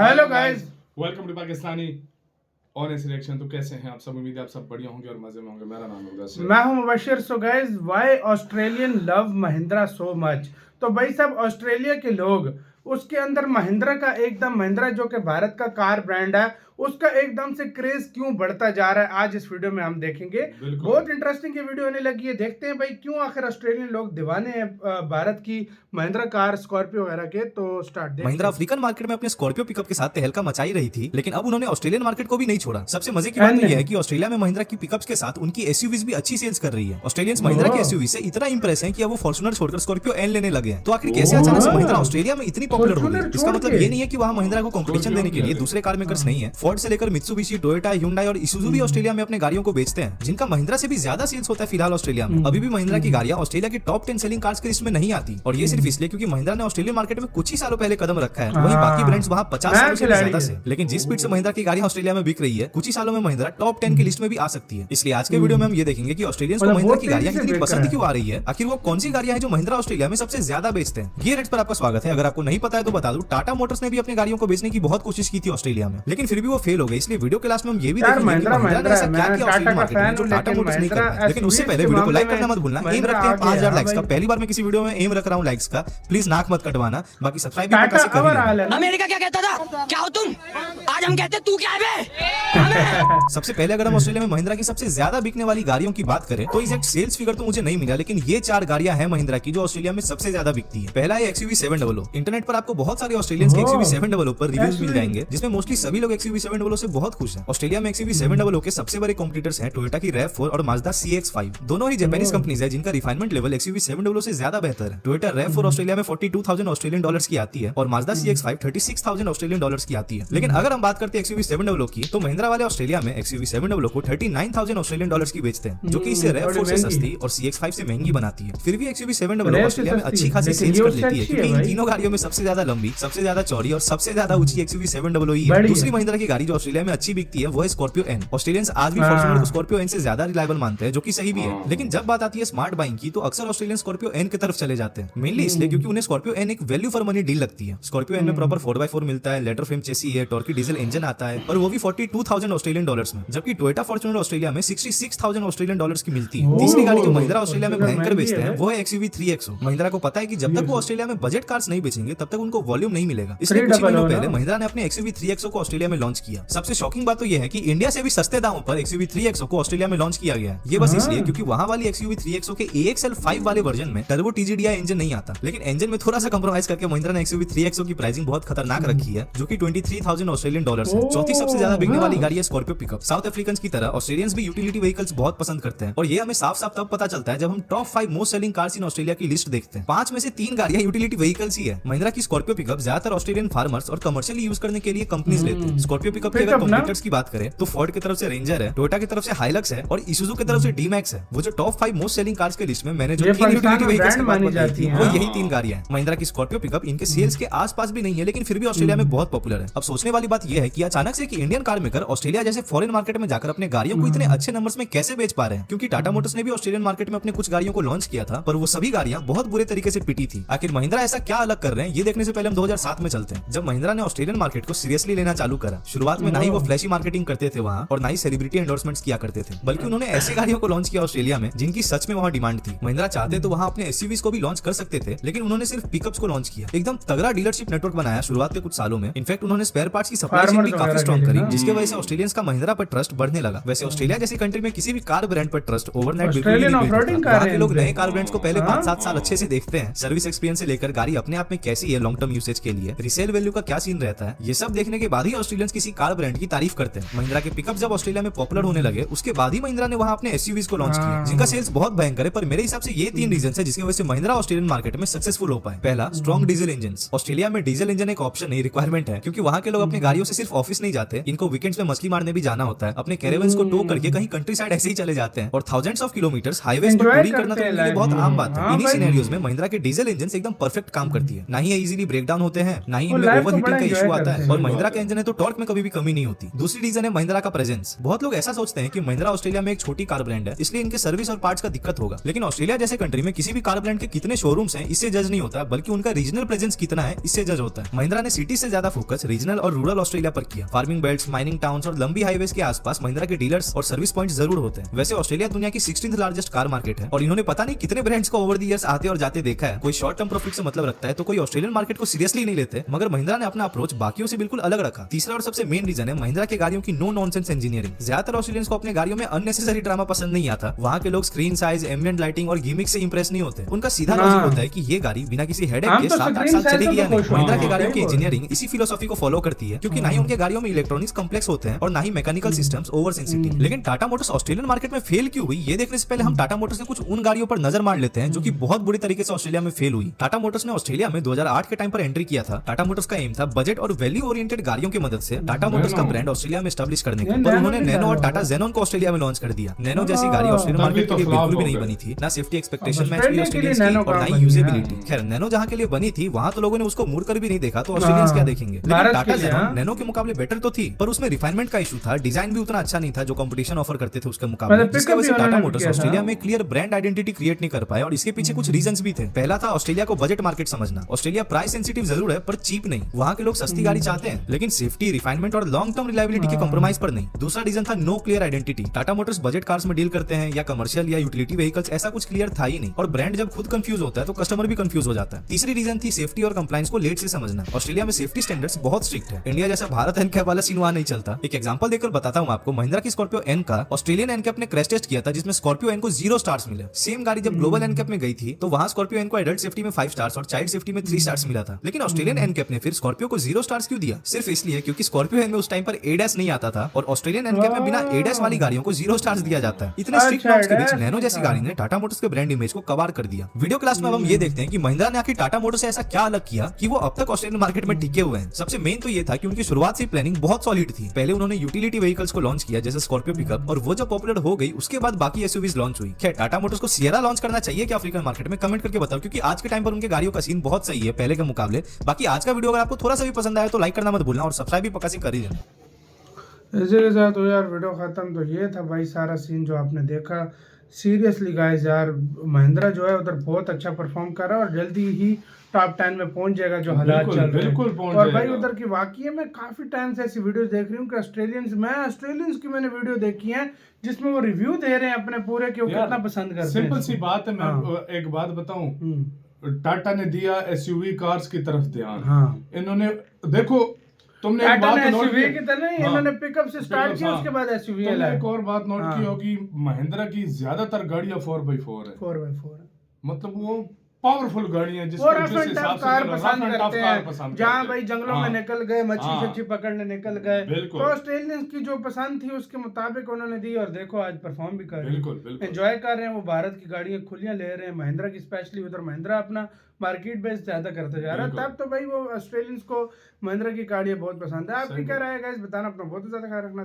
Hello guys, welcome to Pakistani honest reaction. तो कैसे हैं आप सब? उम्मीद है आप सब बढ़िया होंगे और मजे में होंगे। मेरा नाम है उदय। मैं हूं Mubashir. So guys, why Australian love Mahindra so much. तो भाई साहब, ऑस्ट्रेलिया के लोग उसके अंदर महिंद्रा का एकदम महिंद्रा जो कि भारत का कार ब्रांड है उसका एकदम से क्रेज क्यों बढ़ता जा रहा है, आज इस वीडियो में हम देखेंगे। बहुत इंटरेस्टिंग ये वीडियो होने लगी है। देखते हैं भाई क्यों आखिर ऑस्ट्रेलियन लोग दीवाने हैं भारत की महिंद्रा कार, स्कॉर्पियो वगैरह के। तो स्टार्ट। महिंद्रा अफ्रीकन मार्केट में अपने स्कॉर्पियो पिकअप के साथ तहलका मचाई रही थी, लेकिन अब उन्होंने ऑस्ट्रेलियन मार्केट को भी नहीं छोड़ा। सबसे मजे की बात यह है कि ऑस्ट्रेलिया में महिंद्रा की पिकअप्स के साथ उनकी एसयूवीज भी अच्छी सेल्स कर रही है। ऑस्ट्रेलियंस महिंद्रा की एसयूवी से इतना इंप्रेस है कि अब वो फॉर्च्यूनर छोड़कर स्कॉर्पियो एन लेने लगे हैं। तो आखिर कैसे अचानक से महिंद्रा ऑस्ट्रेलिया में इतनी पॉपुलर हो गई? इसका मतलब ये नहीं है कि वहाँ महिंद्रा को कंपटीशन देने के लिए दूसरे कार मेकर्स नहीं है। फोर्ड से लेकर मित्सुबिशी, टोयोटा, ह्युंडई और इसूजू भी ऑस्ट्रेलिया में अपने गाड़ियों को बेचते हैं, जिनका महिंद्रा से भी ज्यादा सेल्स होता है फिलहाल ऑस्ट्रेलिया में। अभी भी महिंद्रा की गाड़ियां ऑस्ट्रेलिया की टॉप 10 सेलिंग कार्स की लिस्ट में नहीं आती, और ये सिर्फ इसलिए क्योंकि महिंद्रा ने ऑस्ट्रेलियन मार्केट में कुछ ही सालों पहले कदम रखा है। वहीं बाकी ब्रांड्स वहां 50 सालों से ज्यादा से। लेकिन जिस स्पीड से महिंद्रा की गाड़ियां ऑस्ट्रेलिया में बिक रही है, कुछ ही सालों में महिंद्रा टॉप 10 की लिस्ट में भी आ सकती है। इसलिए आज के वीडियो में हम ये देखेंगे कि ऑस्ट्रेलियंस को महिंद्रा की गाड़ियां इतनी पसंद क्यों आ रही है, आखिर वो कौन सी गाड़ियां हैं जो महिंद्रा ऑस्ट्रेलिया में सबसे ज्यादा बेचते हैं। ये रेट्स पर आपका स्वागत है। अगर आपको नहीं पता है तो बता दूं, टाटा मोटर्स ने भी अपनी गाड़ियों को बेचने की बहुत कोशिश की थी ऑस्ट्रेलिया में, लेकिन फिर भी वो फेल हो गई। इसलिए वीडियो के लास्ट में हम ये भी देखेंगे कि महिंद्रा ने ऐसा क्या किया ऑस्ट्रेलियन मार्केट में जो टाटा मोटर्स नहीं कर पाए। लेकिन उससे पहले वीडियो को लाइक करना मत भूलना। एम रखते हैं 5000 लाइक्स का। पहली बार मैं किसी वीडियो में एम रख रहा हूं लाइक्स का, प्लीज नाक मत कटवाना। बाकी सब्सक्राइब भी पक्का से कर लेना। अमेरिका क्या कहता था, क्या हो तुम? आज हम कहते तू क्या है बे? सबसे पहले अगर हम ऑस्ट्रेलिया में महिंद्रा की सबसे ज्यादा बिकने वाली गाड़ियों की बात करें तो एग्जैक्ट सेल्स फिगर तो मुझे नहीं मिला, लेकिन ये 4 गाड़ियां हैं महिंद्रा की जो ऑस्ट्रेलिया में सबसे ज्यादा बिकती है। पहला है एक्सयूवी 700। इंटरनेट पर आपको बहुत सारे ऑस्ट्रेलियंस के एक्सयूवी 700 पर रिव्यूज मिल जाएंगे, जिसमें मोस्टली सभी लोग एक्सयूवी 700 से बहुत खुश हैं। ऑस्ट्रेलिया में एक्सयूवी 700 के सबसे बड़े कॉम्पिटिटर्स हैं टोयोटा की RAV4 और माजदा CX-5। दोनों ही जापानीज कंपनीज है जिनका रिफाइनमेंट लेवल एक्सयूवी 700 से ज्यादा बेहतर है। टोयोटा RAV4 ऑस्ट्रेलिया में 42,000 ऑस्ट्रेलियन डॉलर्स की आती है और माजदा CX-5 36,000 ऑस्ट्रेलियन डॉलर्स की आती है। लेकिन अगर हम बात करते हैं एक्सयूवी 700 की, तो महिंद्रा वाले ऑस्ट्रेलिया में एक्सयूवी 700 को 39,000 ऑस्ट्रेलियन डॉलर्स की बेचते हैं, जो कि इसे RAV4 से सस्ती और CX-5 से महंगी बनाती है। फिर भी एक्सयूवी 700 ऑस्ट्रेलिया में अच्छी खासी सेल्स कर लेती है, क्योंकि इन तीनों गाड़ियों में सबसे ज्यादा लंबी, सबसे ज्यादा चौड़ी और सबसे ज्यादा ऊंची एक्सयूवी 700 ही है। दूसरी महिंद्रा की गाड़ी जो ऑस्ट्रेलिया में अच्छी बिकती है वो है स्कॉर्पियो एन। ऑस्ट्रेलियंस आज भी फॉर्च्यूनर को स्कॉर्पियो एन से ज्यादा रिलायबल मानते हैं, जो कि सही भी है। लेकिन जब बात आती है स्मार्ट बाइंग की, तो अक्सर ऑस्ट्रेलियन स्कॉर्पियो एन की तरफ चले जाते हैं, मेनली इसलिए क्योंकि उन्हें स्कॉर्पियो एन एक वैल्यू फॉर मनी डील लगती है। स्कॉर्पियो एन में प्रॉपर 4x4 मिलता है, लेटर फ्रेम चेसी है, टॉर्की डीजल इंजन आता है, और वो भी 42,000 ऑस्ट्रेलियन डॉलर्स में, जबकि टोयोटा फॉर्च्यूनर ऑस्ट्रेलिया में 66,000 ऑस्ट्रेलियन डॉलर्स की मिलती है। तीसरी गाड़ी जो महिंद्रा ऑस्ट्रेलिया में भयंकर बेचते हैं वो है एक्सयूवी 3XO। महिंद्रा को पता है कि जब तक वो ऑस्ट्रेलिया में बजट कार्स नहीं बेचेंगे तब तक उनको वॉल्यूम नहीं मिलेगा, इसलिए कुछ महीनों पहले महिंद्रा ने अपने एक्सयूवी 3XO को ऑस्ट्रेलिया में लॉन्च किया। सबसे शॉकिंग बात तो यह है कि इंडिया से भी सस्ते दामों पर एक्सयूवी 3XO को ऑस्ट्रेलिया में लॉन्च किया गया है। ये बस इसलिए क्योंकि वहां वाली एक्सयूवी 3XO के AXL5 वाले वर्जन में टर्बो TGDI इंजन नहीं आता, लेकिन इंजन में थोड़ा सा कंप्रोमाइज करके महिंद्रा ने एक्सयूवी 3XO की प्राइसिंग बहुत खतरनाक रखी है, जो कि 23,000 ऑस्ट्रेलियन डॉलर्स है। चौथी सबसे ज्यादा बिकने वाली गाड़ी है स्कॉर्पियो पिकअप। साउथ अफ्रीकन की तरह ऑस्ट्रेलियंस भी यूटिलिटी व्हीकल्स बहुत पसंद करते हैं, और ये हमें साफ साफ तब पता चलता है जब हम top 5 most selling cars in Australia की लिस्ट देखते हैं। 5 में से 3 गाड़ियां यूटिलिटी व्हीकल्स ही है। महिंद्रा की स्कॉर्पियो पिकअप ज्यादातर ऑस्ट्रेलियन फार्मर्स और कमर्शियली यूज करने के लिए कंपनीज लेते हैं। स्कॉर्पियो पिकअप के अगर कॉम्पिटिटर्स की बात करें तो फोर्ड की तरफ से रेंजर है, टोयोटा की तरफ से हाइलक्स है और इसूजू की तरफ से D-Max है। वो जो टॉप 5 मोस्ट सेलिंग कार्स के लिस्ट में मैंने जो 3 यूटिलिटी व्हीकल्स की बात बताई थी वो यही 3 गाड़ियां हैं। महिंद्रा की स्कॉर्पियो पिकअप इनके सेल्स के आसपास भी नहीं है, लेकिन फिर भी ऑस्ट्रेलिया में बहुत पॉपुलर है। अब सोचने वाली बात यह है कि अचानक से कि इंडियन कार मेकर ऑस्ट्रेलिया जैसे फॉरेन मार्केट में जाकर अपने गाड़ियों को इतने अच्छे नंबर्स में कैसे बेच पा रहे हैं, क्योंकि टाटा मोटर्स ने भी ऑस्ट्रेलियन मार्केट में अपने कुछ गाड़ियों को लॉन्च किया था, पर वो सभी गाड़ियां बहुत बुरे तरीके से पिटी थी। आखिर महिंद्रा ऐसा क्या अलग कर रहे हैं, ये देखने से पहले हम 2007 में चलते हैं, जब महिंद्रा ने ऑस्ट्रेलियन मार्केट को सीरियसली लेना चालू करा। शुरुआत में ना ही वो फ्लैशी मार्केटिंग करते थे वहां, और ना ही सेलिब्रिटी एंडोर्समेंट्स किया करते थे, बल्कि उन्होंने ऐसे गाड़ियों को लॉन्च किया ऑस्ट्रेलिया में जिनकी सच में वहां डिमांड थी। महिंद्रा चाहते तो वहां अपने एसयूवीज को भी लॉन्च कर सकते थे, लेकिन उन्होंने सिर्फ पिकअप्स को लॉन्च किया। एकदम तगड़ा डीलरशिप नेटवर्क बनाया शुरुआत के कुछ सालों में। इनफैक्ट उन्होंने स्पेयर पार्ट्स की सप्लाई चेन भी काफी स्ट्रॉन्ग करी, जिसकी वजह से ऑस्ट्रेलियंस का महिंद्रा पर ट्रस्ट बढ़ने लगा। वैसे ऑस्ट्रेलिया जैसी कंट्री में किसी भी कार ब्रांड पर ट्रस्ट ओवरनाइट बिल्कुल नहीं मिलता। वहां के लोग नए कार ब्रांड्स को पहले 5-7 साल अच्छे से देखते हैं, सर्विस एक्सपीरियंस से लेकर गाड़ी अपने आप में कैसी है, लॉन्ग टर्म यूसेज के लिए रीसेल वैल्यू का क्या सीन रहता है, ये सब देखने के बाद ही ऑस्ट्रेलियंस किसी कार ब्रांड की तारीफ करते हैं। महिंद्रा के पिकअप जब ऑस्ट्रेलिया में पॉपुलर होने लगे, उसके बाद ही महिंद्रा ने वहां अपने एसयूवीज को लॉन्च किया, जिनका सेल्स बहुत भयंकर है। पर मेरे हिसाब से ये 3 रीजन है जिसकी वजह से महिंद्रा ऑस्ट्रेलियन मार्केट में सक्सेसफुल हो पाए। पहला, स्ट्रॉन्ग डीजल इंजन। ऑस्ट्रेलिया में डीजल इंजन एक ऑप्शन नहीं, रिक्वायरमेंट है, क्योंकि वहां के लोग अपनी गाड़ियों से सिर्फ ऑफिस नहीं जाते, इनको वीकेंड्स में मछली मारने भी जाना होता है, अपने कैरेवन्स को टो करके कहीं कंट्री साइड ऐसे ही चले जाते हैं और थाउजेंड्स ऑफ किलोमीटर्स हाईवेज पर Enjoy टूरिंग करना तो करते हैं इनके लिए life बहुत में। आम बात है। हाँ इन्हीं भाई। सिनेरियोज में महिंद्रा के डीजल इंजन एकदम परफेक्ट काम करती है, ना ही इजीली ब्रेक डाउन होते हैं, ना ही वो इनमें life को ओवर बड़ा हीटिंग का enjoy इशू आता करते है, हैं। और महिंद्रा के इंजन है तो टॉर्क में कभी भी कमी नहीं होती। दूसरी रीजन है महिंद्रा का प्रेजेंस। बहुत लोग ऐसा सोचते हैं कि महिंद्रा ऑस्ट्रेलिया में एक छोटी कार ब्रांड है, इसलिए इनके सर्विस और पार्ट्स का दिक्कत होगा, लेकिन ऑस्ट्रेलिया जैसे कंट्री में किसी भी कार ब्रांड के कितने शोरूम्स हैं इससे जज नहीं होता, बल्कि उनका रीजनल प्रेजेंस कितना है इससे जज होता है। महिंद्रा ने सिटी से ज्यादा फोकस रीजनल और रूरल ऑस्ट्रेलिया पर किया। फार्मिंग बेल्ट्स, माइनिंग टाउन्स और लंबी हाईवेज के आसपास महिंद्रा के डीलर्स और सर्विस पॉइंट जरूर होते हैं। वैसे ऑस्ट्रेलिया दुनिया की 16th लार्जेस्ट कार मार्केट है और इन्होंने पता नहीं कितने ब्रांड्स को ओवर द इयर्स आते और जाते देखा है। कोई शॉर्ट टर्म प्रॉफिट से मतलब रखता है तो कोई ऑस्ट्रेलियन मार्केट को सीरियसली नहीं लेते, मगर महिंद्रा ने अपना अप्रोच बाकियों से बिल्कुल अलग रखा। तीसरा और सबसे मेन रीजन है महिंद्रा के गाड़ियों की नो नॉनसेंस इंजीनियरिंग। ज्यादातर ऑस्ट्रेलियंस को अपने गाड़ियों में अननेसेसरी ड्रामा पसंद नहीं आता। वहाँ के लोग स्क्रीन साइज, एम्बिएंट लाइटिंग और गिमिक से इंप्रेस नहीं होते। उनका सीधा लॉजिक होता है कि ये गाड़ी बिना किसी हेडेक हम के तो 7-8 screen साल size चलेगी से या तो नहीं। खुश महिंद्रा हैं। के गाड़ियों हाँ, की सही बोल इंजीनियरिंग इसी फिलोसॉफी को फॉलो करती है, क्योंकि ना ही उनके गाड़ियों में इलेक्ट्रॉनिक्स कॉम्प्लेक्स होते हैं और ना ही मैकेनिकल सिस्टम्स ओवर सेंसिटिव। लेकिन टाटा मोटर्स ऑस्ट्रेलियन मार्केट में फेल क्यों हुई, ये देखने से पहले हम टाटा मोटर्स के कुछ उन गाड़ियों पर नजर मार लेते हैं जो कि बहुत बुरी तरीके से ऑस्ट्रेलिया में फेल हुई। टाटा मोटर्स ने ऑस्ट्रेलिया में 2008 के टाइम पर एंट्री किया था। टाटा मोटर्स का एम था बजट और वैल्यू ओरिएंटेड गाड़ियों की मदद से टाटा मोटर्स का ब्रांड ऑस्ट्रेलिया में स्टैब्लिश करने का, पर उन्होंने नैनो और टाटा जेनॉन को ऑस्ट्रेलिया में लॉन्च कर दिया। नैनो जैसी गाड़ी ऑस्ट्रेलियन मार्केट के लिए बिल्कुल भी नहीं बनी थी, ना सेफ्टी एक्सपेक्टेशन मैच हुई ऑस्ट्रेलियंस की और ना ही यूजेबिलिटी। खैर, नैनो जहां के लिए बनी थी वहां तो लोगों ने उसको मुड़कर भी नहीं देखा, तो ऑस्ट्रेलियंस क्या देखेंगे। लेकिन भारत टाटा के लिए, जेनॉन हाँ। नैनो के मुकाबले बेटर तो थी, पर उसमें रिफाइनमेंट का इशू था, डिजाइन भी उतना अच्छा नहीं था जो कंपटीशन ऑफर करते थे उसके मुकाबले, मतलब जिसकी pickup वजह से भी टाटा उन्होंने मोटर्स किया था। ऑस्ट्रेलिया में क्लियर ब्रांड आइडेंटिटी क्रिएट नहीं कर पाए और इसके पीछे कुछ रीजंस भी थे। पहला था ऑस्ट्रेलिया को बजट मार्केट समझना। ऑस्ट्रेलिया प्राइस सेंसिटिव जरूर है पर चीप नहीं। वहां के लोग सस्ती गाड़ी चाहते हैं लेकिन सेफ्टी, रिफाइनमेंट और लॉन्ग टर्म रिलायबिलिटी के कॉम्प्रोमाइज पर नहीं। दूसरा रीजन था no clear identity. Tata Motors budget cars में डील करते हैं या कमर्शियल या यूटिलिटी व्हीकल्स, ऐसा कुछ क्लियर था ही नहीं, और ब्रांड जब खुद कंफ्यूज होता है तो कस्टमर भी कंफ्यूज हो जाता है। तीसरी रीजन थी सेफ्टी और कंप्लायंस को लेट से समझना। ऑस्ट्रेलिया में सेफ्टी स्टैंडर्ड्स बहुत स्ट्रिक्ट है। इंडिया जैसा भारत एनकैप वाला सीन वहां नहीं चलता। एक एग्जांपल देकर बताता हूं आपको। महिंद्रा की स्कॉर्पियो एन का ऑस्ट्रेलियन एनकैप ने क्रैश टेस्ट किया था जिसमें स्कॉर्पियो एन को 0 स्टार्स मिले। सेम गाड़ी जब ग्लोबल एनकैप में गई थी तो वहां स्कॉर्पियो एन को एडल्ट सेफ्टी में 5 स्टार्स और चाइल्ड सेफ्टी में 3 स्टार्स मिला था। लेकिन ऑस्ट्रेलियन एनकैप ने फिर स्कॉर्पियो को 0 स्टार्स क्यों दिया? सिर्फ इसलिए क्योंकि स्कॉर्पियो एन में उस टाइम पर एडैस नहीं आता था और ऑस्ट्रेलियन एनकैप में बिना एडैस वाली गाड़ियों को 0 स्टार्स दिया जाता है। इतने स्ट्रिक्ट अच्छा, नॉर्म्स के बीच ADAS नैनो जैसी गाड़ी ने टाटा मोटर्स के ब्रांड इमेज को कबाड़ कर दिया। वीडियो क्लास में अब हम ये देखते हैं कि महिंद्रा ने आखिर टाटा मोटर्स से ऐसा क्या अलग किया कि वो अब तक ऑस्ट्रेलियन मार्केट में टिके हुए हैं। सबसे मेन तो ये था कि उनकी शुरुआत से प्लानिंग बहुत सॉलिड थी। पहले उन्होंने यूटिलिटी व्हीकल्स को लॉन्च किया जैसे स्कॉर्पियो पिकअप, और वो जब पॉपुलर हो गई उसके बाद बाकी एसयूवीज लॉन्च हुई। खैर, टाटा मोटर्स को सियरा लॉन्च करना चाहिए क्या अफ्रीकन मार्केट में? कमेंट करके बताओ, क्योंकि आज के टाइम पर उनके गाड़ियों का सीन बहुत सही है पहले के मुकाबले। बाकी आज का वीडियो अगर आपको थोड़ा सा भी पसंद आया तो लाइक करना मत भूलना और सब्सक्राइब भी पक्का से कर ही देना। इसी के साथ हो यार वीडियो खत्म। तो ये था भाई सारा सीन जो आपने देखा। सीरियसली गाइस यार, महिंद्रा जो है उधर बहुत अच्छा परफॉर्म कर रहा है और जल्दी ही टॉप 10 में पहुंच जाएगा जो हालात बिल्कुल, चल रहे हैं। बिल्कुल पहुंच और भाई जाएगा। उधर की वाकई में काफी टाइम से ऐसी वीडियोस देख रही हूँ कि ऑस्ट्रेलियंस की मैंने वीडियो देखी है जिसमें वो रिव्यू दे रहे हैं अपने पूरे कि वो यार, कितना पसंद करते हैं। सिंपल सी बात है। मैं हाँ। एक बात बताऊं, हम्म, टाटा ने दिया एसयूवी कार्स की तरफ ध्यान। हाँ। इन्होंने देखो, तुमने एक टाटा बात ने नोट एसयूवी की, की तरह नहीं, हाँ, इन्होंने पिकअप से स्टार्ट किया, हाँ। उसके बाद एसयूवी तुमने लाया। एक और बात नोट हाँ। की होगी, महिंद्रा की ज्यादातर गाड़ियां 4x4 है। 4x4 मतलब वो पावरफुल गाड़ियां वो जिस रफ एंड टफ कार पसंद करते हैं, जहाँ भाई जंगलों में हाँ। निकल गए, मच्छी हाँ। सच्ची पकड़ने निकल गए। बिल्कुल। तो ऑस्ट्रेलियंस की जो पसंद थी उसके मुताबिक उन्होंने दी और देखो आज परफॉर्म भी कर रहे हैं, बिल्कुल, बिल्कुल। एंजॉय कर रहे हैं। वो भारत की गाड़ियां खुलियां ले रहे हैं, महिंद्रा की स्पेशली। उधर महिंद्रा अपना मार्केट बेस ज्यादा करते जा रहा है। बिल्कुल। तब तो भाई वो ऑस्ट्रेलियंस को महिंद्रा की गाड़ियां बहुत पसंद है। आपकी सही क्या राय है गाइस? बताना, अपना बहुत ज्यादा ख्याल रखना।